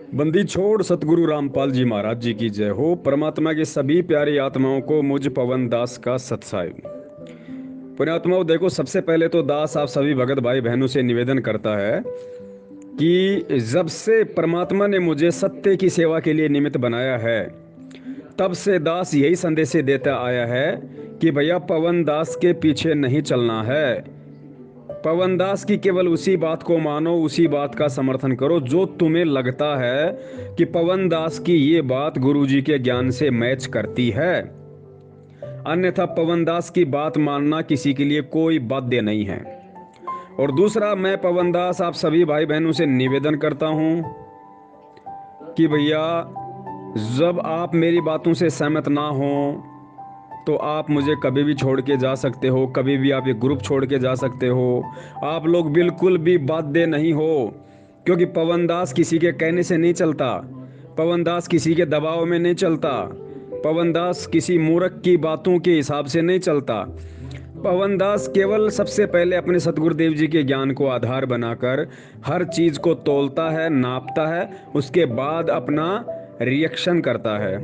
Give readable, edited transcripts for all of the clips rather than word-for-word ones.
बंदी छोड़ सतगुरु रामपाल जी महाराज जी की जय हो। परमात्मा की सभी प्यारी आत्माओं को मुझ पवन दास का सत्साई। पुण्यात्माओं, देखो, सबसे पहले तो दास आप सभी भगत भाई बहनों से निवेदन करता है कि जब से परमात्मा ने मुझे सत्य की सेवा के लिए निमित्त बनाया है, तब से दास यही संदेश देता आया है कि भैया पवन दास के पीछे नहीं चलना है। पवन दास की केवल उसी बात को मानो, उसी बात का समर्थन करो जो तुम्हें लगता है कि पवन दास की ये बात गुरुजी के ज्ञान से मैच करती है। अन्यथा पवन दास की बात मानना किसी के लिए कोई बाध्य नहीं है। और दूसरा, मैं पवन दास आप सभी भाई बहनों से निवेदन करता हूं कि भैया, जब आप मेरी बातों से सहमत ना हो तो आप मुझे कभी भी छोड़ के जा सकते हो, कभी भी आप ये ग्रुप छोड़ के जा सकते हो। आप लोग बिल्कुल भी बाध्य नहीं हो, क्योंकि पवन दास किसी के कहने से नहीं चलता। पवन दास किसी के दबाव में नहीं चलता। पवन दास किसी मूर्ख की बातों के हिसाब से नहीं चलता। पवन दास केवल सबसे पहले अपने सतगुरुदेव जी के ज्ञान को आधार बनाकर हर चीज को तोलता है, नापता है, उसके बाद अपना रिएक्शन करता है।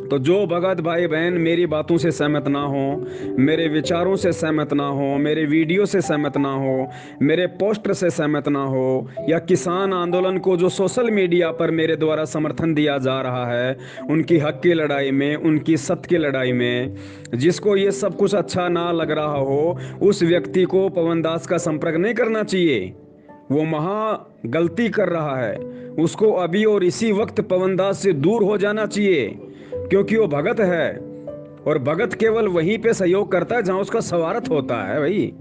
तो जो भगत भाई बहन मेरी बातों से सहमत ना हो, मेरे विचारों से सहमत ना हो, मेरे वीडियो से सहमत ना हो, मेरे पोस्टर से सहमत ना हो, या किसान आंदोलन को जो सोशल मीडिया पर मेरे द्वारा समर्थन दिया जा रहा है, उनकी हक की लड़ाई में, उनकी सत्य की लड़ाई में, जिसको ये सब कुछ अच्छा ना लग रहा हो, उस व्यक्ति को पवन दास का संपर्क नहीं करना चाहिए। वो महा गलती कर रहा है। उसको अभी और इसी वक्त पवन दास से दूर हो जाना चाहिए, क्योंकि वो भगत है। और भगत केवल वहीं पे सहयोग करता है जहां उसका स्वार्थ होता है भाई।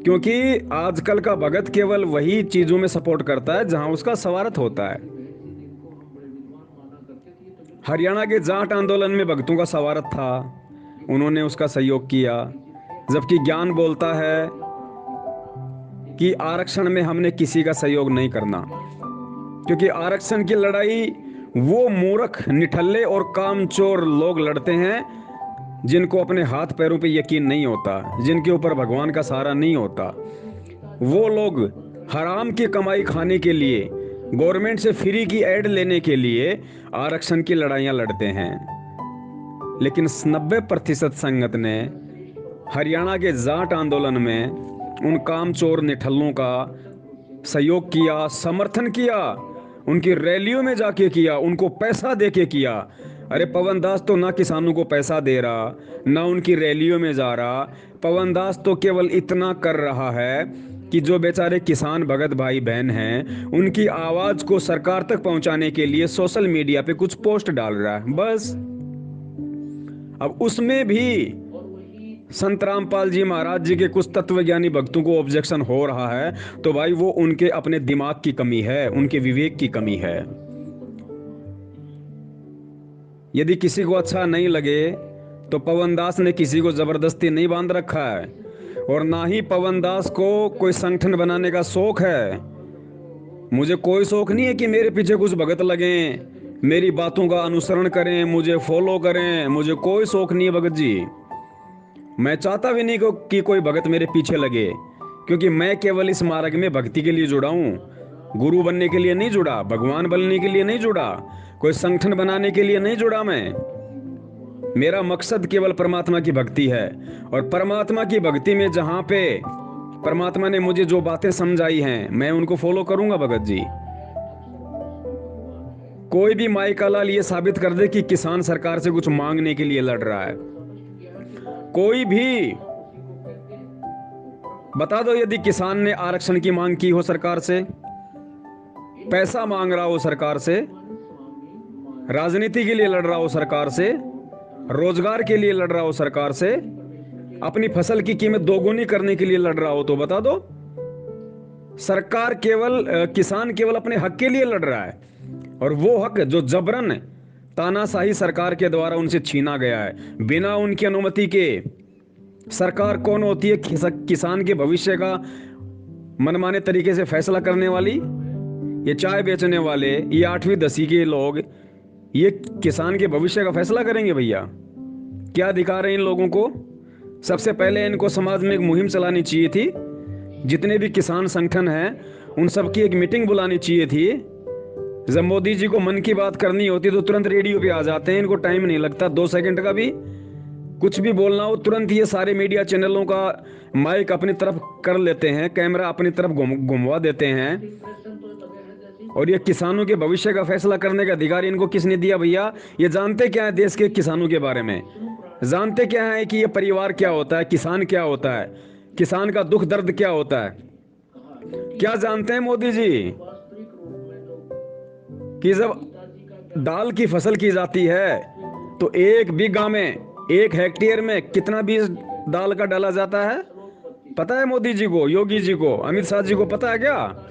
क्योंकि आजकल का भगत केवल वही चीजों में सपोर्ट करता है जहां उसका स्वार्थ होता है। हरियाणा के जाट आंदोलन में भक्तों का स्वार्थ था, उन्होंने उसका सहयोग किया। जबकि ज्ञान बोलता है कि आरक्षण में हमने किसी का सहयोग नहीं करना, क्योंकि आरक्षण की लड़ाई वो मूर्ख, निठल्ले और कामचोर लोग लड़ते हैं जिनको अपने हाथ पैरों पे यकीन नहीं होता, जिनके ऊपर भगवान का सहारा नहीं होता। वो लोग हराम की कमाई खाने के लिए, गवर्नमेंट से फ्री की एड लेने के लिए आरक्षण की लड़ाइयां लड़ते हैं। लेकिन 90% संगत ने हरियाणा के जाट आंदोलन में उन कामचोर निठल्लों का सहयोग किया, समर्थन किया, उनकी रैलियों में जाके किया, उनको पैसा देके किया। अरे पवन दास तो ना किसानों को पैसा दे रहा, ना उनकी रैलियों में जा रहा। पवन दास तो केवल इतना कर रहा है कि जो बेचारे किसान भगत भाई बहन हैं, उनकी आवाज को सरकार तक पहुंचाने के लिए सोशल मीडिया पे कुछ पोस्ट डाल रहा है, बस। अब उसमें भी संत रामपाल जी महाराज जी के कुछ तत्वज्ञानी भक्तों को ऑब्जेक्शन हो रहा है, तो भाई वो उनके अपने दिमाग की कमी है, उनके विवेक की कमी है। यदि किसी को अच्छा नहीं लगे तो पवन दास ने किसी को जबरदस्ती नहीं बांध रखा है, और ना ही पवन दास को कोई संगठन बनाने का शौक है। मुझे कोई शौक नहीं है कि मेरे पीछे कुछ भगत लगे, मेरी बातों का अनुसरण करें, मुझे फॉलो करें। मुझे कोई शौक नहीं है भगत जी। मैं चाहता भी नहीं कि कोई भगत मेरे पीछे लगे, क्योंकि मैं केवल इस मार्ग में भक्ति के लिए जुड़ा हूँ। गुरु बनने के लिए नहीं जुड़ा, भगवान बनने के लिए नहीं जुड़ा, कोई संगठन बनाने के लिए नहीं जुड़ा। मेरा मकसद केवल परमात्मा की भक्ति है। और परमात्मा की भक्ति में जहां पे परमात्मा ने मुझे जो बातें समझाई हैं, मैं उनको फॉलो करूंगा भगत जी। कोई भी माई का लाल ये साबित कर दे कि किसान सरकार से कुछ मांगने के लिए लड़ रहा है, कोई भी बता दो। यदि किसान ने आरक्षण की मांग की हो सरकार से, पैसा मांग रहा हो सरकार से, राजनीति के लिए लड़ रहा हो सरकार से, रोजगार के लिए लड़ रहा हो सरकार से, अपनी फसल की कीमत दोगुनी करने के लिए लड़ रहा हो, तो बता दो। सरकार केवल किसान केवल अपने हक के लिए लड़ रहा है, और वो हक जो जबरन तानाशाही सरकार के द्वारा उनसे छीना गया है बिना उनकी अनुमति के। सरकार कौन होती है? किसान के भविष्य का मनमाने तरीके से फैसला करने वाली? ये चाय बेचने वाले, ये 8वीं 10वीं के लोग, ये किसान के भविष्य का फैसला करेंगे? भैया, क्या अधिकार है इन लोगों को? सबसे पहले इनको समाज में एक मुहिम चलानी चाहिए थी। जितने भी किसान संगठन हैं, उन सबकी एक मीटिंग बुलानी चाहिए थी, जब मोदी जी को मन की बात करनी होती तो तुरंत रेडियो पे आ जाते हैं, इनको टाइम नहीं लगता 2 सेकंड का भी। कुछ भी बोलना हो तुरंत ये सारे मीडिया चैनलों का माइक अपनी तरफ कर लेते हैं, कैमरा अपनी तरफ घुमवा देते हैं। और ये किसानों के भविष्य का फैसला करने का अधिकार इनको किसने दिया भैया? ये जानते क्या है देश के किसानों के बारे में? जानते क्या है कि ये परिवार क्या होता है, किसान क्या होता है, किसान का दुख दर्द क्या होता है? क्या जानते हैं मोदी जी कि जब दाल की फसल की जाती है तो 1 बीघा में, 1 हेक्टेयर में कितना बीज दाल का डाला जाता है? पता है मोदी जी को, योगी जी को, अमित शाह जी को पता है क्या?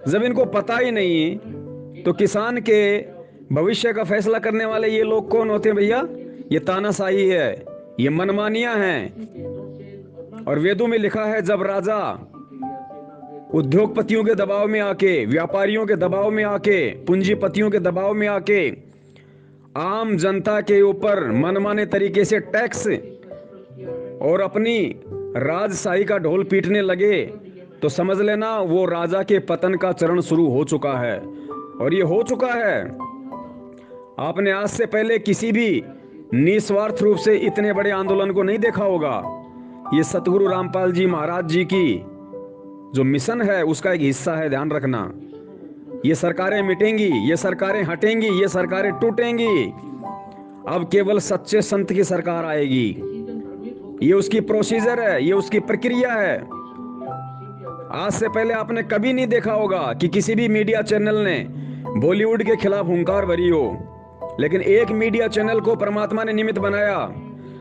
जब इनको पता ही नहीं तो किसान के भविष्य का फैसला करने वाले ये लोग कौन होते हैं भैया? ये तानाशाही है, ये मनमानियां हैं। और वेदों में लिखा है जब राजा उद्योगपतियों के दबाव में आके, व्यापारियों के दबाव में आके, पूंजीपतियों के दबाव में आके आम जनता के ऊपर मनमाने तरीके से टैक्स और अपनी राजशाही का ढोल पीटने लगे तो समझ लेना वो राजा के पतन का चरण शुरू हो चुका है। और ये हो चुका है। आपने आज से पहले किसी भी निस्वार्थ रूप से इतने बड़े आंदोलन को नहीं देखा होगा। ये सतगुरु रामपाल जी महाराज जी की जो मिशन है उसका एक हिस्सा है, ध्यान रखना। ये सरकारें मिटेंगी, ये सरकारें हटेंगी, ये सरकारें टूटेंगी। अब केवल सच्चे संत की सरकार आएगी। ये उसकी प्रोसीजर है, ये उसकी प्रक्रिया है। आज से पहले आपने कभी नहीं देखा होगा कि किसी भी मीडिया चैनल ने बॉलीवुड के खिलाफ हुंकार भरी हो, लेकिन एक मीडिया चैनल को परमात्मा ने निमित्त बनाया।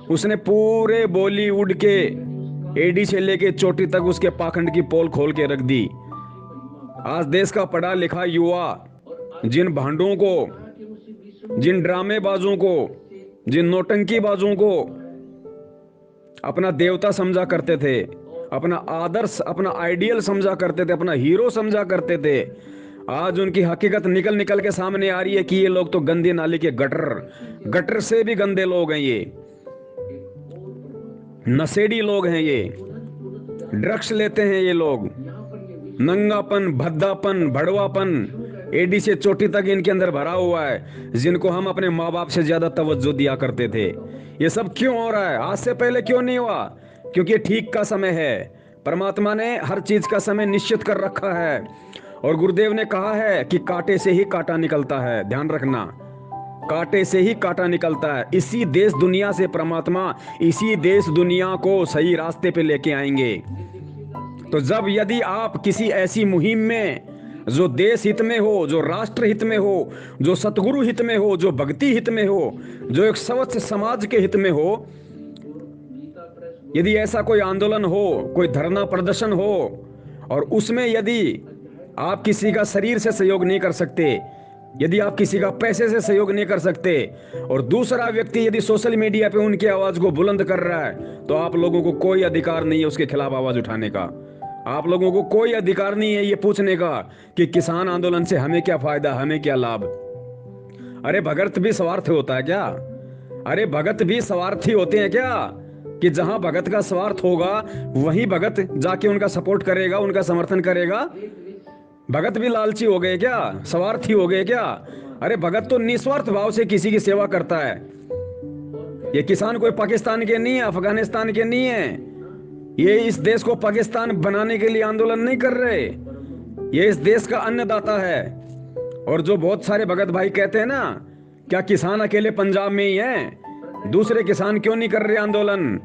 उसने पूरे बॉलीवुड के एडी से लेके चोटी तक उसके पाखंड की पोल खोल के रख दी। आज देश का पढ़ा लिखा युवा जिन भांडों को, जिन ड्रामेबाजों को, जिन नौटंकीबाजों को अपना देवता समझा करते थे, अपना आदर्श, अपना आइडियल समझा करते थे, अपना हीरो समझा करते थे, आज उनकी हकीकत निकल निकल के सामने आ रही है कि ये लोग तो गंदी नाली के गटर से भी गंदे लोग हैं। ये नशेड़ी लोग हैं, ये ड्रग्स लेते हैं, ये लोग नंगापन, भद्दापन, भड़वापन एडी से चोटी तक इनके अंदर भरा हुआ है, जिनको हम अपने माँ बाप से ज्यादा तवज्जो दिया करते थे। ये सब क्यों हो रहा है? आज से पहले क्यों नहीं हुआ? क्योंकि ठीक का समय है। परमात्मा ने हर चीज का समय निश्चित कर रखा है। और गुरुदेव ने कहा है कि कांटे से ही कांटा निकलता है, ध्यान रखना, कांटे से ही कांटा निकलता है। इसी देश दुनिया से परमात्मा इसी देश दुनिया को सही रास्ते पे लेके आएंगे। तो जब यदि आप किसी ऐसी मुहिम में जो देश हित में हो, जो राष्ट्र हित में हो, जो सतगुरु हित में हो, जो भक्ति हित में हो, जो एक स्वच्छ समाज के हित में हो, यदि ऐसा कोई आंदोलन हो, कोई धरना प्रदर्शन हो और उसमें यदि आप किसी का शरीर से सहयोग नहीं कर सकते, यदि आप किसी का पैसे से सहयोग नहीं कर सकते और दूसरा व्यक्ति यदि सोशल मीडिया पे उनकी आवाज को बुलंद कर रहा है, तो आप लोगों को कोई अधिकार नहीं है उसके खिलाफ आवाज उठाने का। आप लोगों को कोई अधिकार नहीं है ये पूछने का कि किसान आंदोलन से हमें क्या फायदा, हमें क्या लाभ। अरे भगत भी स्वार्थ होता है क्या? अरे भगत भी स्वार्थी होते हैं क्या? कि जहां भगत का स्वार्थ होगा वहीं भगत जाके उनका सपोर्ट करेगा, उनका समर्थन करेगा। भगत भी लालची हो गए क्या? स्वार्थी हो गए क्या? अरे भगत तो निस्वार्थ भाव से किसी की सेवा करता है। ये किसान कोई पाकिस्तान के नहीं है, अफगानिस्तान के नहीं है। ये इस देश को पाकिस्तान बनाने के लिए आंदोलन नहीं कर रहे। ये इस देश का अन्नदाता है। और जो बहुत सारे भगत भाई कहते हैं ना, क्या किसान अकेले पंजाब में ही है? दूसरे किसान क्यों नहीं कर रहे आंदोलन?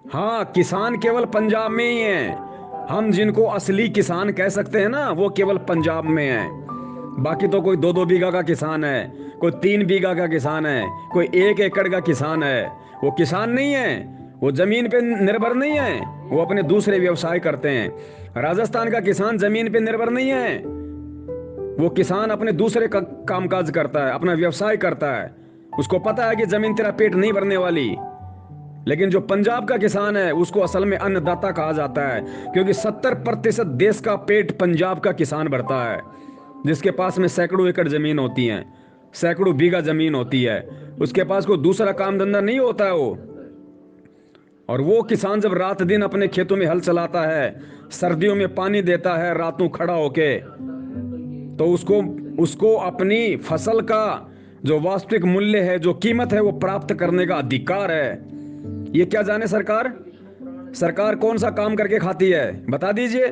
हाँ, किसान केवल पंजाब में ही है। हम जिनको असली किसान कह सकते हैं ना, वो केवल पंजाब में है। बाकी तो कोई 2-2 बीघा का किसान है, कोई 3 बीघा का किसान है, कोई 1 एकड़ का किसान है। वो किसान नहीं है, वो जमीन पे निर्भर नहीं है, वो अपने दूसरे व्यवसाय करते हैं। राजस्थान का किसान जमीन पे निर्भर नहीं है, वो किसान अपने दूसरे कामकाज करता है, अपना व्यवसाय करता है। उसको पता है कि जमीन तेरा पेट नहीं भरने वाली। लेकिन जो पंजाब का किसान है उसको असल में अन्नदाता कहा जाता है, क्योंकि 70% देश का पेट पंजाब का किसान भरता है, जिसके पास में सैकड़ों एकड़ जमीन होती है, सैकड़ों बीघा जमीन होती है। उसके पास कोई दूसरा काम धंधा नहीं होता है वो। और वो किसान जब रात दिन अपने खेतों में हल चलाता है, सर्दियों में पानी देता है, रातों खड़ा होके, तो उसको उसको अपनी फसल का जो वास्तविक मूल्य है, जो कीमत है, वो प्राप्त करने का अधिकार है। ये क्या जाने सरकार, सरकार कौन सा काम करके खाती है, बता दीजिए।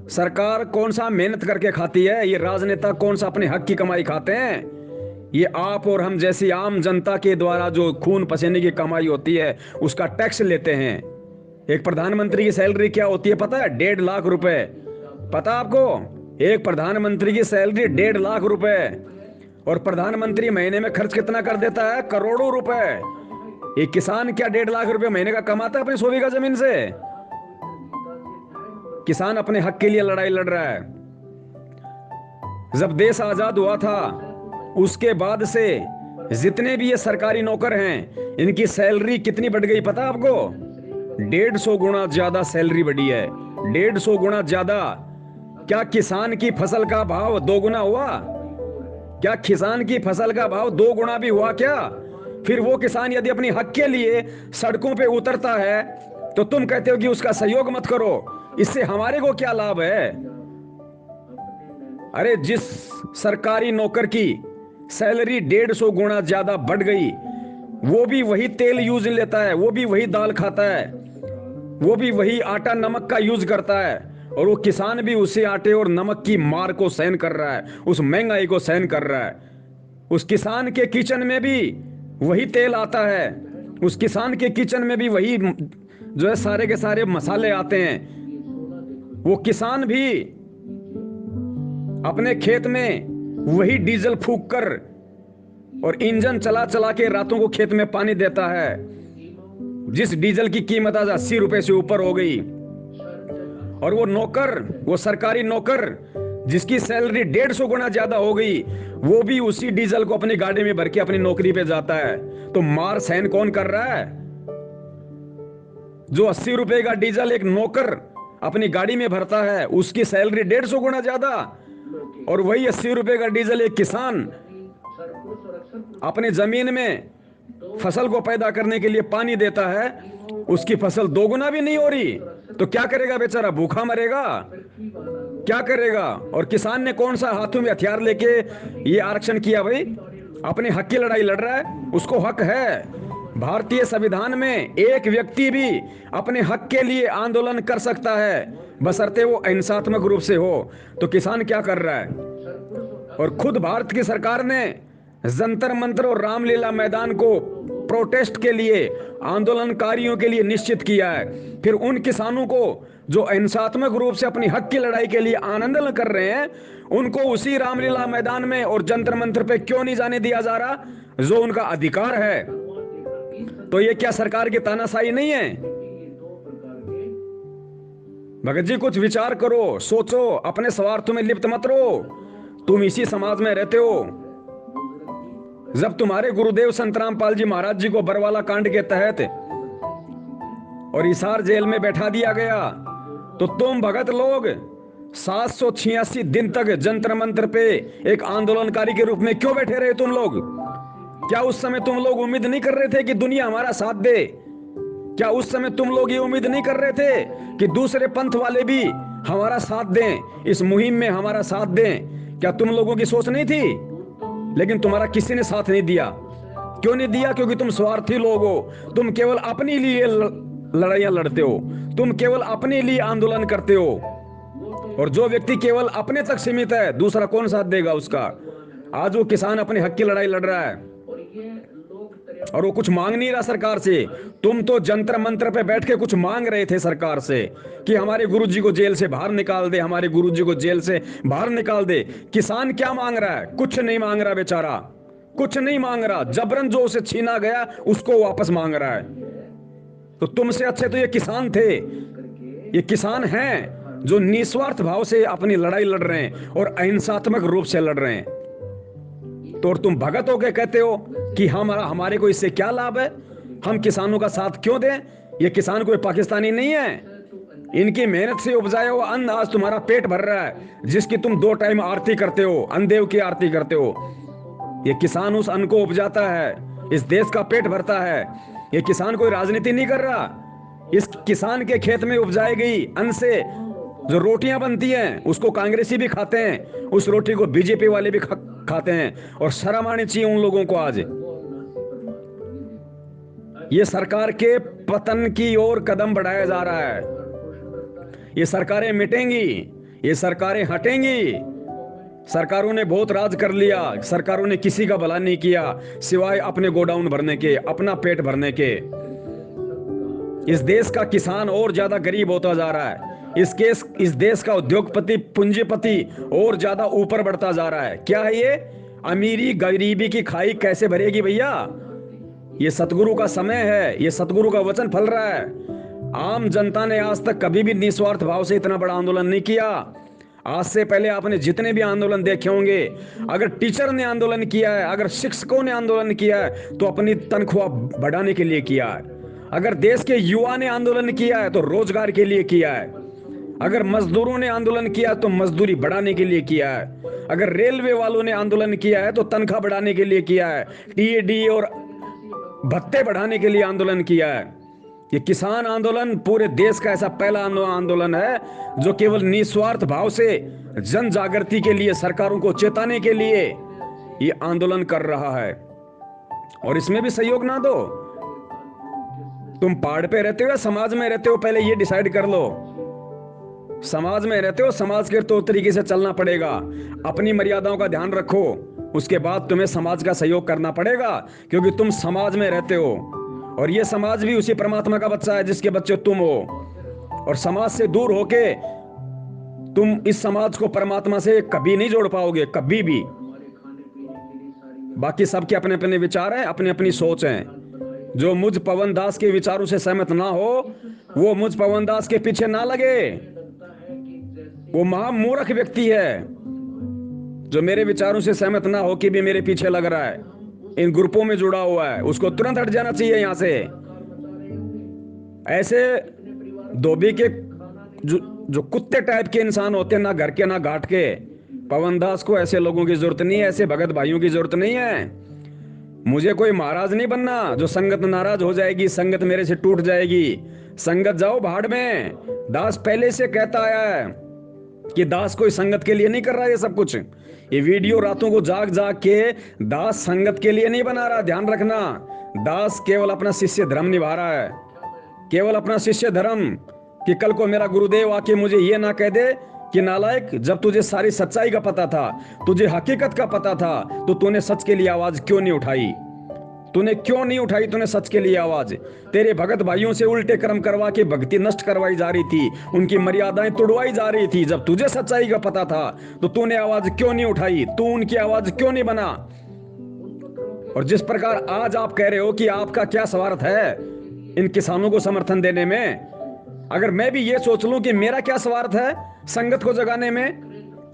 सरकार कौन सा मेहनत करके खाती है? ये राजनेता कौन सा अपने हक की कमाई खाते हैं? ये आप और हम जैसी आम जनता के द्वारा जो खून पसीने की कमाई होती है, उसका टैक्स लेते हैं। एक प्रधानमंत्री की सैलरी क्या होती है पता है? 1.5 लाख रुपए। पता आपको? एक प्रधानमंत्री की सैलरी 1.5 लाख रुपए। और प्रधानमंत्री महीने में खर्च कितना कर देता है? करोड़ों रुपए। एक किसान क्या 1.5 लाख रुपए महीने का कमाता है अपनी 100 बीघा जमीन से? किसान अपने हक के लिए लड़ाई लड़ रहा है। जब देश आजाद हुआ था, उसके बाद से जितने भी ये सरकारी नौकर हैं, इनकी सैलरी कितनी बढ़ गई पता आपको? 150 गुना ज्यादा सैलरी बढ़ी है। 150 गुना ज्यादा। क्या किसान की फसल का भाव 2 गुना हुआ? क्या किसान की फसल का भाव 2 गुना भी हुआ क्या? फिर वो किसान यदि अपनी हक के लिए सड़कों पे उतरता है, तो तुम कहते हो कि उसका सहयोग मत करो। इससे हमारे को क्या लाभ है? अरे जिस सरकारी नौकर की सैलरी 150 गुना ज्यादा बढ़ गई, वो भी वही तेल यूज लेता है, वो भी वही दाल खाता है, वो भी वही आटा नमक का यूज करता है, और वो किसान भी उसी आटे और नमक की मार को सहन कर रहा है, उस महंगाई को सहन कर रहा है। उस किसान के किचन में भी वही तेल आता है, उस किसान के किचन में भी वही जो है सारे के सारे मसाले आते हैं। वो किसान भी अपने खेत में वही डीजल फूंक कर और इंजन चला चला के रातों को खेत में पानी देता है, जिस डीजल की कीमत आज 80 रुपए से ऊपर हो गई। और वो नौकर, वो सरकारी नौकर जिसकी सैलरी 150 गुना ज्यादा हो गई, वो भी उसी डीजल को अपनी गाड़ी में भर के अपनी नौकरी पे जाता है। तो मार सहन कौन कर रहा है? जो 80 रुपए का डीजल एक नौकर अपनी गाड़ी में भरता है, उसकी सैलरी 150 गुना ज्यादा। और वही 80 रुपए का डीजल एक किसान अपने जमीन में फसल को पैदा करने के लिए पानी देता है, उसकी फसल 2 गुना भी नहीं हो रही। तो क्या करेगा बेचारा? भूखा मरेगा? क्या करेगा? और किसान ने कौन सा हाथों में हथियार लेके ये आरक्षण किया? भाई अपने हक की लड़ाई लड़ रहा है, उसको हक है। भारतीय संविधान में एक व्यक्ति भी अपने हक के लिए आंदोलन कर सकता है, बशर्ते वो अहिंसात्मक रूप से हो। तो किसान क्या कर रहा है? और खुद भारत की सरकार ने जंतर मंतर और रामलीला मैदान को प्रोटेस्ट के लिए, आंदोलनकारियों के लिए निश्चित किया है। फिर उन किसानों को जो अहिंसात्मक रूप से अपनी हक की लड़ाई के लिए आंदोलन कर रहे हैं, उनको उसी रामलीला मैदान में और जंतर मंतर पे क्यों नहीं जाने दिया जा रहा, जो उनका अधिकार है? तो ये क्या सरकार की तानाशाही नहीं है? भगत जी कुछ विचार करो, सोचो, अपने स्वार्थ में लिप्त मत रहो। तुम इसी समाज में रहते हो। जब तुम्हारे गुरुदेव संत रामपाल जी महाराज जी को बरवाला कांड के तहत और हिसार जेल में बैठा दिया गया, तो तुम भगत लोग 786 दिन तक जंतर मंतर पे एक आंदोलनकारी के रूप में क्यों बैठे रहे तुम लोग? क्या उस समय तुम लोग उम्मीद नहीं कर रहे थे कि दुनिया हमारा साथ दे? क्या उस समय तुम लोग ये उम्मीद नहीं कर रहे थे कि दूसरे पंथ वाले भी हमारा साथ दें, इस मुहिम में हमारा साथ दें? क्या तुम लोगों की सोच नहीं थी? लेकिन तुम्हारा किसी ने साथ नहीं दिया। क्यों नहीं दिया? क्योंकि तुम स्वार्थी लोग हो। तुम केवल अपने लिए लड़ाइयां लड़ते हो, तुम केवल अपने लिए आंदोलन करते हो। और जो व्यक्ति केवल अपने तक सीमित है, दूसरा कौन साथ देगा उसका? आज वो किसान अपने हक की लड़ाई लड़ रहा है और वो कुछ मांग नहीं रहा सरकार से। तुम तो जंतर मंत्र पे बैठ के कुछ मांग रहे थे सरकार से कि हमारे गुरुजी को जेल से बाहर निकाल दे, हमारे गुरुजी को जेल से बाहर निकाल दे। किसान क्या मांग रहा है? कुछ नहीं मांग रहा बेचारा, कुछ नहीं मांग रहा। जबरन जो उसे छीना गया उसको वापस मांग रहा है। तो तुमसे अच्छे तो ये किसान थे। ये किसान हैं जो निस्वार्थ भाव से अपनी लड़ाई लड़ रहे हैं और अहिंसात्मक रूप से लड़ रहे हैं। तो और तुम भगत होके कहते हो कि हमारे को इससे क्या लाभ है, हम किसानों का साथ क्यों दें? ये किसान कोई पाकिस्तानी नहीं है। इनकी मेहनत से उपजाया हुआ अन्न आज तुम्हारा पेट भर रहा है, जिसकी तुम 2 टाइम आरती करते हो, अन्नदेव की आरती करते हो। ये किसान उस अन्न को उपजाता है, इस देश का पेट भरता है। ये किसान कोई राजनीति नहीं कर रहा। इस किसान के खेत में उपजाई गई अन्न से जो रोटियां बनती हैं उसको कांग्रेसी भी खाते हैं, उस रोटी को बीजेपी वाले भी खाते हैं, और शर्म आनी चाहिए उन लोगों को। आज ये सरकार के पतन की ओर कदम बढ़ाया जा रहा है। ये सरकारें मिटेंगी, ये सरकारें हटेंगी। सरकारों ने बहुत राज कर लिया, सरकारों ने किसी का भला नहीं किया सिवाय अपने गोडाउन भरने के, अपना पेट भरने के। इस देश का किसान और ज्यादा गरीब होता जा रहा है। इस देश का उद्योगपति, पूंजीपति और ज्यादा ऊपर बढ़ता जा रहा है। क्या है ये? अमीरी गरीबी की खाई कैसे भरेगी भैया? ये सतगुरु का समय है, ये सतगुरु का वचन फल रहा है। आम जनता ने आज तक कभी भी निस्वार्थ भाव से इतना बड़ा आंदोलन नहीं किया। आज से पहले आपने जितने भी आंदोलन देखे होंगे, अगर टीचर ने आंदोलन किया है, अगर शिक्षकों ने आंदोलन किया है तो अपनी तनख्वाह बढ़ाने के लिए किया है। अगर देश के युवा ने आंदोलन किया है तो रोजगार के लिए किया है। अगर मजदूरों ने आंदोलन किया तो मजदूरी बढ़ाने के लिए किया है। अगर रेलवे वालों ने आंदोलन किया है तो तनख्वाह बढ़ाने के लिए किया है। टीएडी और भत्ते बढ़ाने के लिए आंदोलन किया है। ये किसान आंदोलन पूरे देश का ऐसा पहला आंदोलन है जो केवल निस्वार्थ भाव से जन जागृति के लिए, सरकारों को चेताने के लिए ये आंदोलन कर रहा है। और इसमें भी सहयोग ना दो। तुम पहाड़ पे रहते हो या समाज में रहते हो, पहले ये डिसाइड कर लो। समाज में रहते हो, समाज के तो तरीके से चलना पड़ेगा। अपनी मर्यादाओं का ध्यान रखो, उसके बाद तुम्हें समाज का सहयोग करना पड़ेगा, क्योंकि तुम समाज में रहते हो और ये समाज भी उसी परमात्मा का बच्चा है जिसके बच्चे तुम हो। और समाज से दूर होके तुम इस समाज को परमात्मा से कभी नहीं जोड़ पाओगे, कभी भी। बाकी सबके अपने अपने विचार हैं, अपनी अपनी सोच है। जो मुझ पवन दास के विचारों से सहमत ना हो वो मुझ पवन दास के पीछे ना लगे। वो महामूर्ख व्यक्ति है जो मेरे विचारों से सहमत ना हो कि भी मेरे पीछे लग रहा है, इन ग्रुपों में जुड़ा हुआ है, उसको तुरंत हट जाना चाहिए यहां से। ऐसे धोबी के जो कुत्ते टाइप के इंसान होते हैं, ना घर के ना घाट के, पवन दास को ऐसे लोगों की जरूरत नहीं है, ऐसे भगत भाइयों की जरूरत नहीं है। मुझे कोई महाराज नहीं बनना जो संगत नाराज हो जाएगी, संगत मेरे से टूट जाएगी। संगत जाओ भाड़ में। दास पहले से कहता आया है कि दास कोई संगत के लिए नहीं कर रहा है ये सब कुछ। ये वीडियो रातों को जाग जाग के दास संगत के लिए नहीं बना रहा, ध्यान रखना। दास केवल अपना शिष्य धर्म निभा रहा है, केवल अपना शिष्य धर्म, कि कल को मेरा गुरुदेव आके मुझे ये ना कह दे कि नालायक, जब तुझे सारी सच्चाई का पता था, तुझे हकीकत का पता था, तो तूने सच के लिए आवाज क्यों नहीं उठाई? तूने क्यों नहीं उठाई? तूने सच के लिए आवाज। तेरे भगत भाइयों से उल्टे कर्म करवा के भक्ति नष्ट करवाई जा रही थी, उनकी मर्यादाएं तोड़वाई जा रही थी। जब तुझे सच्चाई का पता था तो तूने आवाज क्यों नहीं उठाई? तू उनकी आवाज क्यों नहीं बना? और जिस प्रकार आज आप कह रहे हो कि आपका क्या स्वार्थ है इन किसानों को समर्थन देने में, अगर मैं भी ये सोच लूं कि मेरा क्या स्वार्थ है संगत को जगाने में,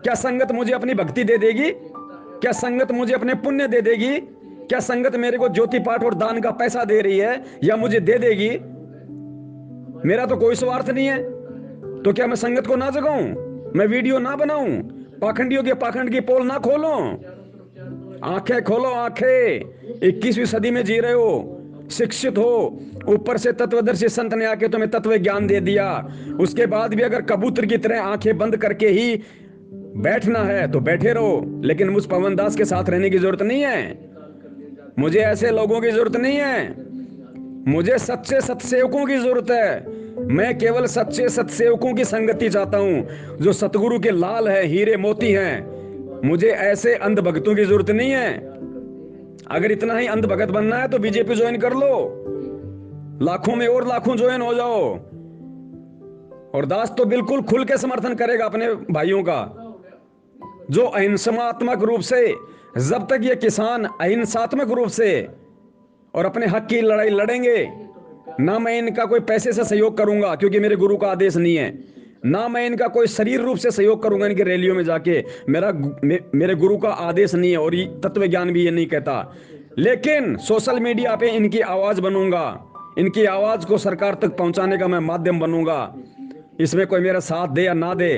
क्या संगत मुझे अपनी भक्ति दे देगी? क्या संगत मुझे अपने पुण्य दे देगी? क्या संगत मेरे को ज्योति पाठ और दान का पैसा दे रही है या मुझे दे देगी? मेरा तो कोई स्वार्थ नहीं है। तो क्या मैं संगत को ना जगाऊं, मैं वीडियो ना बनाऊं, पाखंडियों के पाखंड की पोल ना खोलूं? आंखें खोलो, आंखें। 21वीं सदी में जी रहे हो, शिक्षित हो, ऊपर से तत्वदर्शी संत ने आके तुम्हें तत्व ज्ञान दे दिया। उसके बाद भी अगर कबूतर की तरह आंखें बंद करके ही बैठना है तो बैठे रहो, लेकिन मुझ पवन दास के साथ रहने की जरूरत नहीं है। मुझे ऐसे लोगों की जरूरत नहीं है। मुझे सच्चे सतसेवकों की जरूरत है। मैं केवल सच्चे सतसेवकों की संगति चाहता हूं जो सतगुरु के लाल है, हीरे मोती हैं। मुझे ऐसे अंध भक्तों की जरूरत नहीं है। अगर इतना ही अंध भगत बनना है तो बीजेपी ज्वाइन कर लो, लाखों में और लाखों ज्वाइन हो जाओ। और दास तो बिल्कुल खुल के समर्थन करेगा अपने भाइयों का, जो अहिंसात्मक रूप से, जब तक ये किसान अहिंसात्मक रूप से और अपने हक की लड़ाई लड़ेंगे, ना मैं इनका कोई पैसे से सहयोग करूंगा क्योंकि मेरे गुरु का आदेश नहीं है, ना मैं इनका कोई शरीर रूप से सहयोग करूंगा इनकी रैलियों में जाके, मेरे गुरु का आदेश नहीं है और ये तत्व ज्ञान भी ये नहीं कहता। लेकिन सोशल मीडिया पे इनकी आवाज बनूंगा, इनकी आवाज को सरकार तक पहुंचाने का मैं माध्यम बनूंगा। इसमें कोई मेरा साथ दे या ना दे,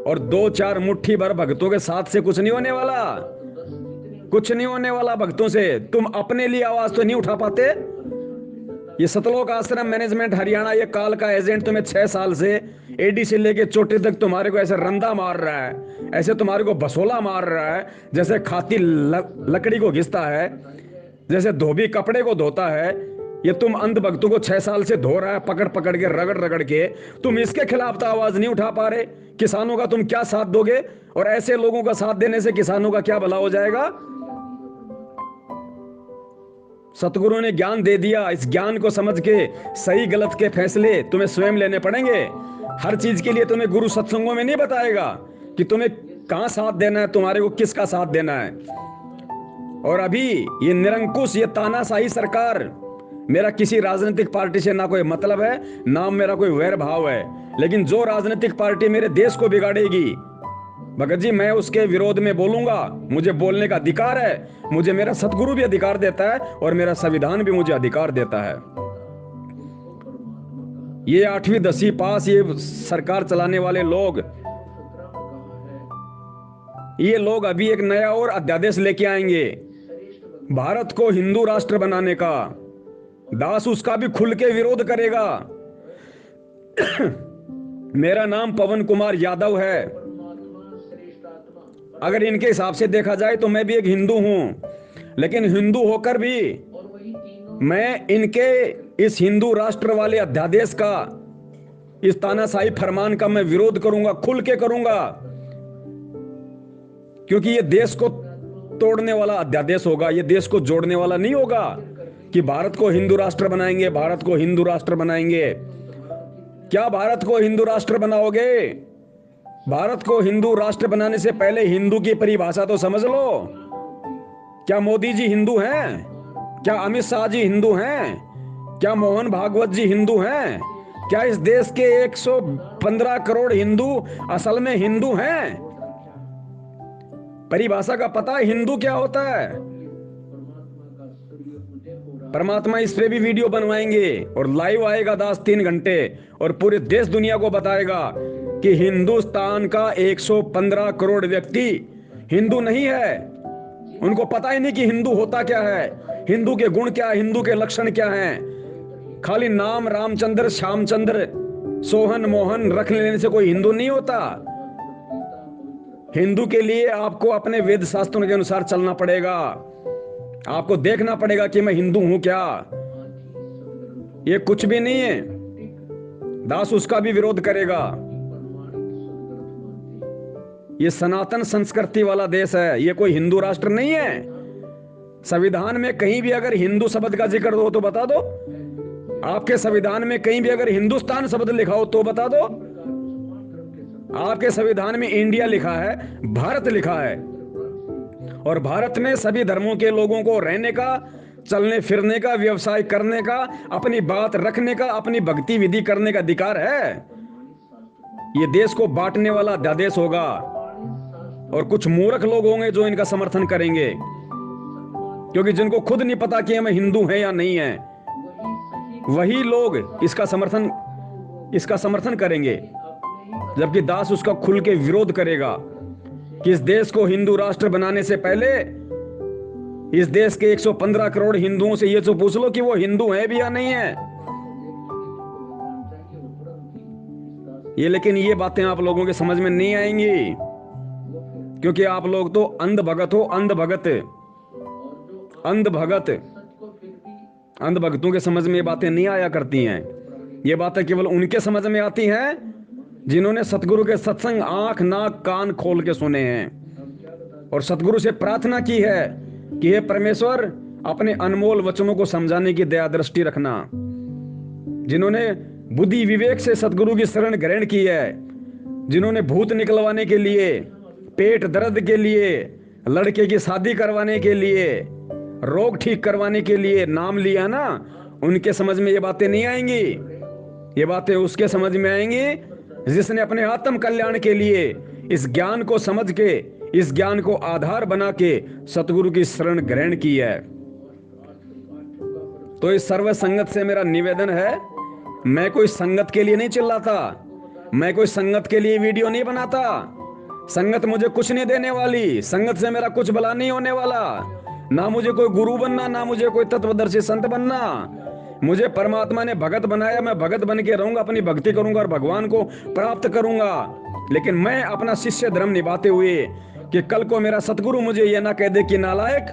और 2-4 मुट्ठी भर भक्तों के साथ से कुछ नहीं होने वाला, कुछ नहीं होने वाला भक्तों से। तुम अपने लिए आवाज तो नहीं उठा पाते। ये सतलोक आश्रम मैनेजमेंट हरियाणा, ये काल का एजेंट तुम्हें 6 साल से एडी से लेके चोटी तक तुम्हारे को ऐसे रंदा मार रहा है, ऐसे तुम्हारे को बसोला मार रहा है, जैसे खाती लकड़ी को घिसता है, जैसे धोबी कपड़े को धोता है, ये तुम अंधभक्तों को 6 साल से धो रहा है, पकड़ पकड़ के, रगड़ रगड़ के। तुम इसके खिलाफ तो आवाज नहीं उठा पा रहे। किसानों का तुम क्या साथ दोगे? और ऐसे लोगों का साथ देने से किसानों का क्या भला हो जाएगा? सतगुरु ने ज्ञान दे दिया, इस ज्ञान को समझ के सही गलत के फैसले तुम्हें स्वयं लेने पड़ेंगे। हर चीज के लिए तुम्हें गुरु सत्संगों में नहीं बताएगा कि तुम्हें कहां साथ देना है, तुम्हारे को किसका साथ देना है। और अभी ये निरंकुश, ये तानाशाही सरकार, मेरा किसी राजनीतिक पार्टी से ना कोई मतलब है, ना मेरा कोई वैर भाव है, लेकिन जो राजनीतिक पार्टी मेरे देश को बिगाड़ेगी, भगत जी, मैं उसके विरोध में बोलूंगा। मुझे बोलने का अधिकार है, मुझे मेरा सतगुरु भी अधिकार देता है और मेरा संविधान भी मुझे अधिकार देता है। ये 8वीं 10वीं पास ये सरकार चलाने वाले लोग, ये लोग अभी एक नया और अध्यादेश लेके आएंगे भारत को हिंदू राष्ट्र बनाने का। दास उसका भी खुल के विरोध करेगा। मेरा नाम पवन कुमार यादव है। अगर इनके हिसाब से देखा जाए तो मैं भी एक हिंदू हूं, लेकिन हिंदू होकर भी मैं इनके इस हिंदू राष्ट्र वाले अध्यादेश का, इस तानाशाही फरमान का मैं विरोध करूंगा, खुल के करूंगा, क्योंकि ये देश को तोड़ने वाला अध्यादेश होगा, ये देश को जोड़ने वाला नहीं होगा कि भारत को हिंदू राष्ट्र बनाएंगे, भारत को हिंदू राष्ट्र बनाएंगे। क्या भारत को हिंदू राष्ट्र बनाओगे? भारत को हिंदू राष्ट्र बनाने से पहले हिंदू की परिभाषा तो समझ लो। क्या मोदी जी हिंदू हैं? क्या अमित शाह जी हिंदू हैं? क्या मोहन भागवत जी हिंदू हैं? क्या इस देश के 115 करोड़ हिंदू असल में हिंदू हैं? परिभाषा का पता है हिंदू क्या होता है? परमात्मा इस पे भी वीडियो बनवाएंगे और लाइव आएगा दास 3 घंटे, और पूरे देश दुनिया को बताएगा कि हिंदुस्तान का 115 करोड़ व्यक्ति हिंदू नहीं है। उनको पता ही नहीं कि हिंदू होता क्या है, हिंदू के गुण क्या है, हिंदू के लक्षण क्या हैं। खाली नाम रामचंद्र, श्यामचंद्र, सोहन, मोहन रख लेने से कोई हिंदू नहीं होता। हिंदू के लिए आपको अपने वेद शास्त्रों के अनुसार चलना पड़ेगा। आपको देखना पड़ेगा कि मैं हिंदू हूं क्या। ये कुछ भी नहीं है। दास उसका भी विरोध करेगा। ये सनातन संस्कृति वाला देश है, ये कोई हिंदू राष्ट्र नहीं है। संविधान में कहीं भी अगर हिंदू शब्द का जिक्र हो तो बता दो। आपके संविधान में कहीं भी अगर हिंदुस्तान शब्द लिखा हो तो बता दो। आपके संविधान में इंडिया लिखा है, भारत लिखा है, और भारत में सभी धर्मों के लोगों को रहने का, चलने फिरने का, व्यवसाय करने का, अपनी बात रखने का, अपनी भक्ति विधि करने का अधिकार है। ये देश को बांटने वाला अध्यादेश होगा, और कुछ मूर्ख लोग होंगे जो इनका समर्थन करेंगे, क्योंकि जिनको खुद नहीं पता कि हम हिंदू हैं या नहीं हैं, वही लोग इसका समर्थन करेंगे, जबकि दास उसका खुल के विरोध करेगा कि इस देश को हिंदू राष्ट्र बनाने से पहले इस देश के 115 करोड़ हिंदुओं से ये तो पूछ लो कि वो हिंदू हैं भी या नहीं है। ये लेकिन ये बातें आप लोगों के समझ में नहीं आएंगी, क्योंकि आप लोग तो अंधभगत हो। अंधभगतों के समझ में ये बातें नहीं आया करती हैं। ये बातें केवल उनके समझ में आती हैं जिन्होंने सतगुरु के सत्संग आंख नाक कान खोल के सुने हैं, और सतगुरु से प्रार्थना की है कि हे परमेश्वर, अपने अनमोल वचनों को समझाने की दया दृष्टि रखना। जिन्होंने बुद्धि विवेक से सतगुरु की शरण ग्रहण की है, जिन्होंने भूत निकलवाने के लिए, पेट दर्द के लिए, लड़के की शादी करवाने के लिए, रोग ठीक करवाने के लिए नाम लिया ना, उनके समझ में ये बातें नहीं आएंगी। ये बातें उसके समझ में आएंगी जिसने अपने आत्म कल्याण के लिए इस ज्ञान को समझ के, इस ज्ञान को आधार बना के सतगुरु की शरण ग्रहण की है। तो इस सर्व संगत से मेरा निवेदन है, मैं कोई संगत के लिए नहीं चिल्लाता, मैं कोई संगत के लिए वीडियो नहीं बनाता। संगत मुझे कुछ नहीं देने वाली, संगत से मेरा कुछ भला नहीं होने वाला। ना मुझे कोई गुरु बनना, ना मुझे कोई तत्वदर्शी संत बनना। मुझे परमात्मा ने भगत बनाया, मैं भगत बन के रहूंगा, अपनी भक्ति करूंगा और भगवान को प्राप्त करूंगा। लेकिन मैं अपना शिष्य धर्म निभाते हुए कि कल को मेरा सतगुरु मुझे यह ना कह दे कि नालायक,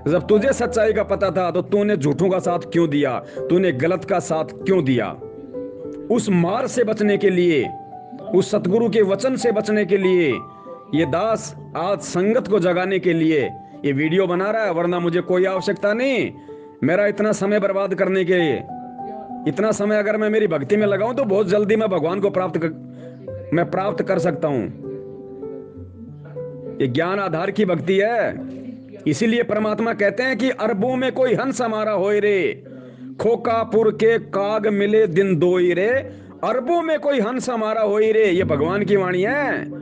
जब तुझे सच्चाई का पता था तो तूने झूठों का साथ क्यों दिया, तूने गलत का साथ क्यों दिया। उस मार से बचने के लिए, उस सतगुरु के वचन से बचने के लिए ये दास आज संगत को जगाने के लिए ये वीडियो बना रहा है, वरना मुझे कोई आवश्यकता नहीं मेरा इतना समय बर्बाद करने के। इतना समय अगर मैं मेरी भक्ति में लगाऊं तो बहुत जल्दी मैं भगवान को प्राप्त कर सकता हूं। ये ज्ञान आधार की भक्ति है। इसीलिए परमात्मा कहते हैं कि अरबों में कोई हंस हमारा होए रे, खोकापुर के काग मिले दिन दोई रे। अरबों में कोई हंस हमारा होई रे, ये भगवान की वाणी है।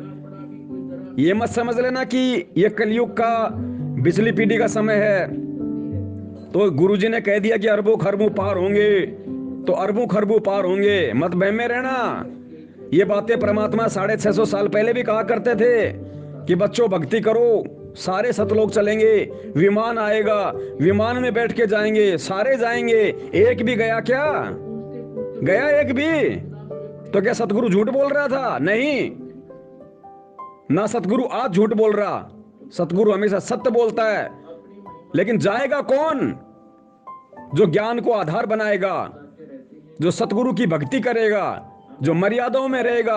ये मत समझ लेना कि ये कलयुग का बिजली पीढ़ी का समय है तो गुरुजी ने कह दिया कि अरबों खरबों पार होंगे तो अरबों खरबों पार होंगे, मत बहम में रहना। ये बातें परमात्मा 650 साल पहले भी कहा करते थे कि बच्चों भक्ति करो, सारे सतलोक चलेंगे, विमान आएगा, विमान में बैठ के जाएंगे, सारे जाएंगे। एक भी गया क्या? गया एक भी? तो क्या सतगुरु झूठ बोल रहा था? नहीं ना, सतगुरु आज झूठ बोल रहा, सतगुरु हमेशा सत्य बोलता है। लेकिन जाएगा कौन? जो ज्ञान को आधार बनाएगा, जो सतगुरु की भक्ति करेगा, जो मर्यादाओं में रहेगा।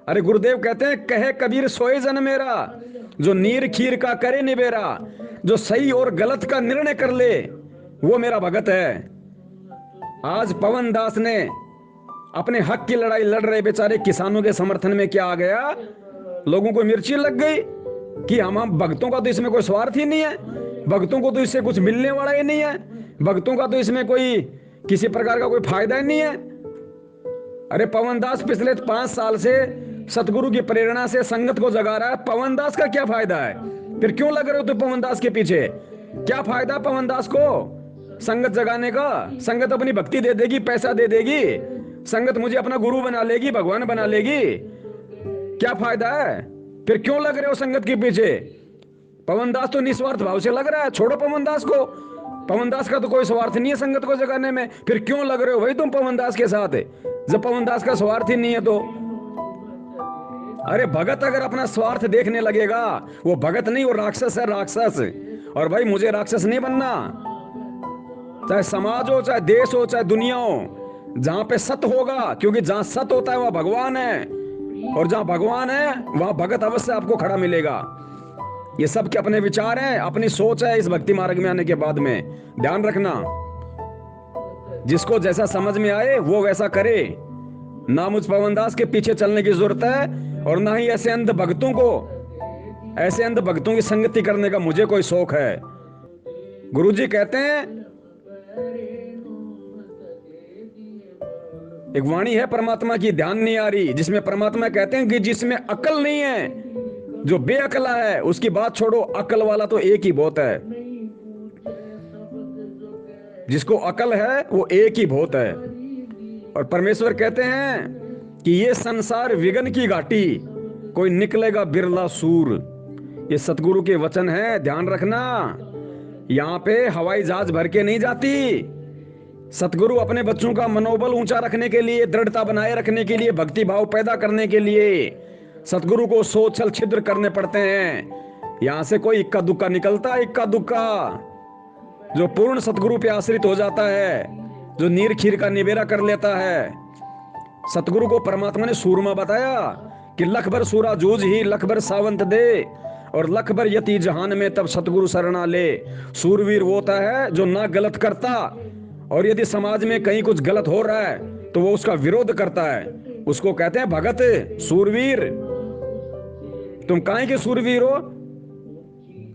अरे गुरुदेव कहते हैं, कहे कबीर सोए जन मेरा, जो नीर खीर का करे निबेरा, जो सही और गलत का निर्णय कर ले वो मेरा भगत है। आज पवन दास ने अपने हक की लड़ाई लड़ रहे बेचारे किसानों के समर्थन में क्या आ गया, लोगों को मिर्ची लग गई कि हम भक्तों का तो इसमें कोई स्वार्थ ही नहीं है, भक्तों को तो इससे कुछ मिलने वाला ही नहीं है, भक्तों का तो इसमें कोई किसी प्रकार का कोई फायदा ही नहीं है। अरे पवन दास पिछले 5 साल से सतगुरु की प्रेरणा से संगत को जगा रहा है, पवन दास का क्या फायदा है? फिर क्यों लग रहे हो तो पवन दास के पीछे? क्या फायदा पवन दास को संगत जगाने का? संगत अपनी भक्ति दे देगी, पैसा दे देगी, संगत मुझे अपना गुरु बना लेगी, भगवान बना लेगी, क्या फायदा है? फिर क्यों लग रहे हो संगत के पीछे? पवन दास तो निस्वार्थ भाव से लग रहा है, छोड़ो पवन दास को, पवन दास का तो कोई स्वार्थ नहीं है संगत को जगाने में। फिर क्यों लग रहे हो भाई तुम पवन दास के साथ? जब पवन दास का स्वार्थ ही नहीं है तो। अरे भगत अगर अपना स्वार्थ देखने लगेगा, वो भगत नहीं, वो राक्षस है, राक्षस। और भाई मुझे राक्षस नहीं बनना, चाहे समाज हो, चाहे देश हो, चाहे दुनिया हो, जहां पे सत्य होगा, क्योंकि जहां सत्य होता है वहां भगवान है, और जहां भगवान है वहां भगत अवश्य आपको खड़ा मिलेगा। ये सब के अपने विचार हैं, अपनी सोच है इस भक्ति मार्ग में आने के बाद में। ध्यान रखना, जिसको जैसा समझ में आए वो वैसा करे। ना मुझ पवन दास के पीछे चलने की जरूरत है और ना ही ऐसे अंध भक्तों की संगति करने का मुझे कोई शौक है। गुरुजी कहते हैं, एक वाणी है परमात्मा की, ध्यान नहीं आ रही, जिसमें परमात्मा कहते हैं कि जिसमें अकल नहीं है, जो बेअकला है उसकी बात छोड़ो, अकल वाला तो एक ही बहुत है। जिसको अकल है वो एक ही बहुत है। और परमेश्वर कहते हैं कि ये संसार विघ्न की घाटी, कोई निकलेगा बिरला सूर। ये सतगुरु के वचन है, ध्यान रखना। यहां पे हवाई जहाज भर के नहीं जाती। सतगुरु अपने बच्चों का मनोबल ऊंचा रखने के लिए, दृढ़ता बनाए रखने के लिए, भक्ति भाव पैदा करने के लिए सतगुरु को 100 छल छिद्र करने पड़ते हैं। यहां से कोई इक्का दुक्का निकलता है, इक्का दुक्का। जो पूर्ण सतगुरु पे आश्रित हो जाता है, जो नीर खीर का निबेरा कर लेता है। सतगुरु को परमात्मा ने सूरमा बताया कि लख भर सूरा जूझ ही लख भर सावंत दे, और लख भर यति जहान में तब सतगुरु शरणा ले। सूरवीर वो होता है जो ना गलत करता, और यदि समाज में कहीं कुछ गलत हो रहा है तो वो उसका विरोध करता है, उसको कहते हैं भगत, सूरवीर। तुम काहे के सूरवीर हो?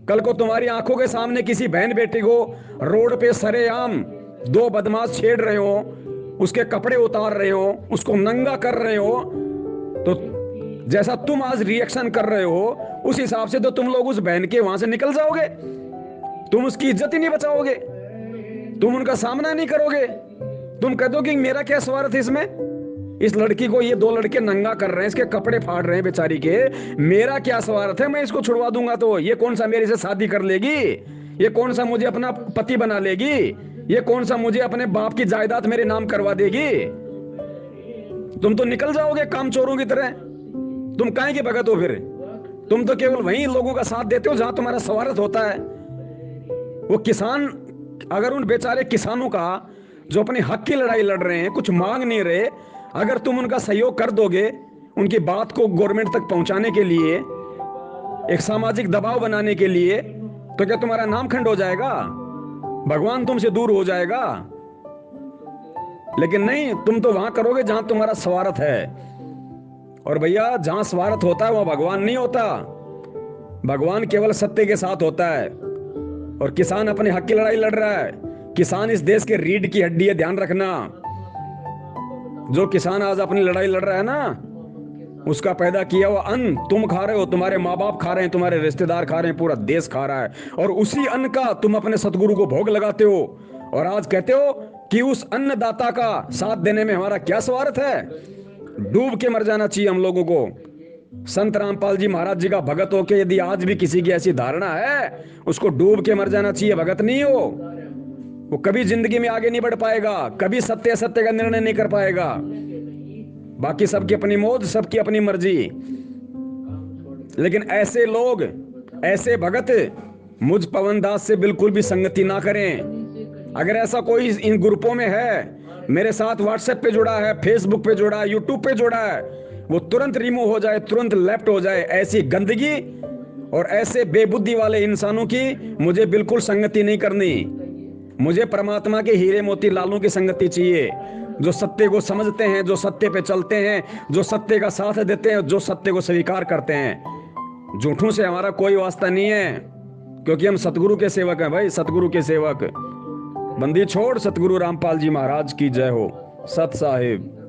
कल को तुम्हारी आंखों के सामने किसी बहन बेटी को रोड पे सरेआम 2 बदमाश छेड़ रहे हो, उसके कपड़े उतार रहे हो, उसको नंगा कर रहे हो, तो जैसा तुम आज रिएक्शन कर रहे हो उस हिसाब से तो तुम लोग उस बहन के वहां से निकल जाओगे। तुम उसकी इज्जत ही नहीं बचाओगे, तुम उनका सामना नहीं करोगे। तुम कह दो कि मेरा क्या स्वार्थ है इसमें, इस लड़की को ये 2 लड़के नंगा कर रहे हैं, इसके कपड़े फाड़ रहे हैं बेचारी के, मेरा क्या स्वार्थ है, मैं इसको छुड़वा दूंगा तो ये कौन सा मेरे से शादी कर लेगी, ये कौन सा मुझे अपना पति बना लेगी, ये कौन सा मुझे अपने बाप की जायदाद मेरे नाम करवा देगी? तुम तो निकल जाओगे काम चोरों की तरह। तुम काहे के भगत हो फिर? तुम तो केवल वहीं लोगों का साथ देते हो जहां तुम्हारा स्वार्थ होता है। वो किसान, अगर उन बेचारे किसानों का जो अपने हक की लड़ाई लड़ रहे हैं, कुछ मांग नहीं रहे, अगर तुम उनका सहयोग कर दोगे उनकी बात को गवर्नमेंट तक पहुंचाने के लिए, एक सामाजिक दबाव बनाने के लिए, तो क्या तुम्हारा नाम खंड हो जाएगा? भगवान तुमसे दूर हो जाएगा? लेकिन नहीं, तुम तो वहां करोगे जहां तुम्हारा स्वार्थ है। और भैया, जहां स्वार्थ होता है वहां भगवान नहीं होता। भगवान केवल सत्य के साथ होता है। और किसान अपने हक की लड़ाई लड़ रहा है। किसान इस देश के रीढ़ की हड्डी है, ध्यान रखना। जो किसान आज अपनी लड़ाई लड़ रहा है ना, उसका पैदा किया हुआ अन्न तुम खा रहे हो, तुम्हारे माँ बाप खा रहे हैं, तुम्हारे रिश्तेदार खा रहे हैं, पूरा देश खा रहा है। और उसी अन्न का तुम अपने सतगुरु को भोग लगाते हो और आज कहते हो कि उस अन्नदाता का साथ देने में हमारा क्या स्वार्थ है। डूब के मर जाना चाहिए हम लोगों को। संत रामपाल जी महाराज जी का भगत होके यदि आज भी किसी की ऐसी धारणा है, उसको डूब के मर जाना चाहिए। भगत नहीं हो वो, कभी जिंदगी में आगे नहीं बढ़ पाएगा, कभी सत्य सत्य का निर्णय नहीं कर पाएगा। बाकी सबकी अपनी मौज, सबकी अपनी मर्जी। लेकिन ऐसे लोग, ऐसे भगत मुझ पवन दास से बिल्कुल भी संगति ना करें। अगर ऐसा कोई इन ग्रुपों में है, मेरे साथ व्हाट्सएप पे जुड़ा है, फेसबुक पे जुड़ा है, यूट्यूब पे जुड़ा है, वो तुरंत रिमूव हो जाए, तुरंत लेफ्ट हो जाए। ऐसी गंदगी और ऐसे बेबुद्धि वाले इंसानों की मुझे बिल्कुल संगति नहीं करनी। मुझे परमात्मा के हीरे मोती लालों की संगति चाहिए, जो सत्य को समझते हैं, जो सत्य पे चलते हैं, जो सत्य का साथ देते हैं, जो सत्य को स्वीकार करते हैं। झूठों से हमारा कोई वास्ता नहीं है, क्योंकि हम सतगुरु के सेवक हैं भाई, सतगुरु के सेवक। बंदी छोड़, सतगुरु रामपाल जी महाराज की जय हो। सत साहिब।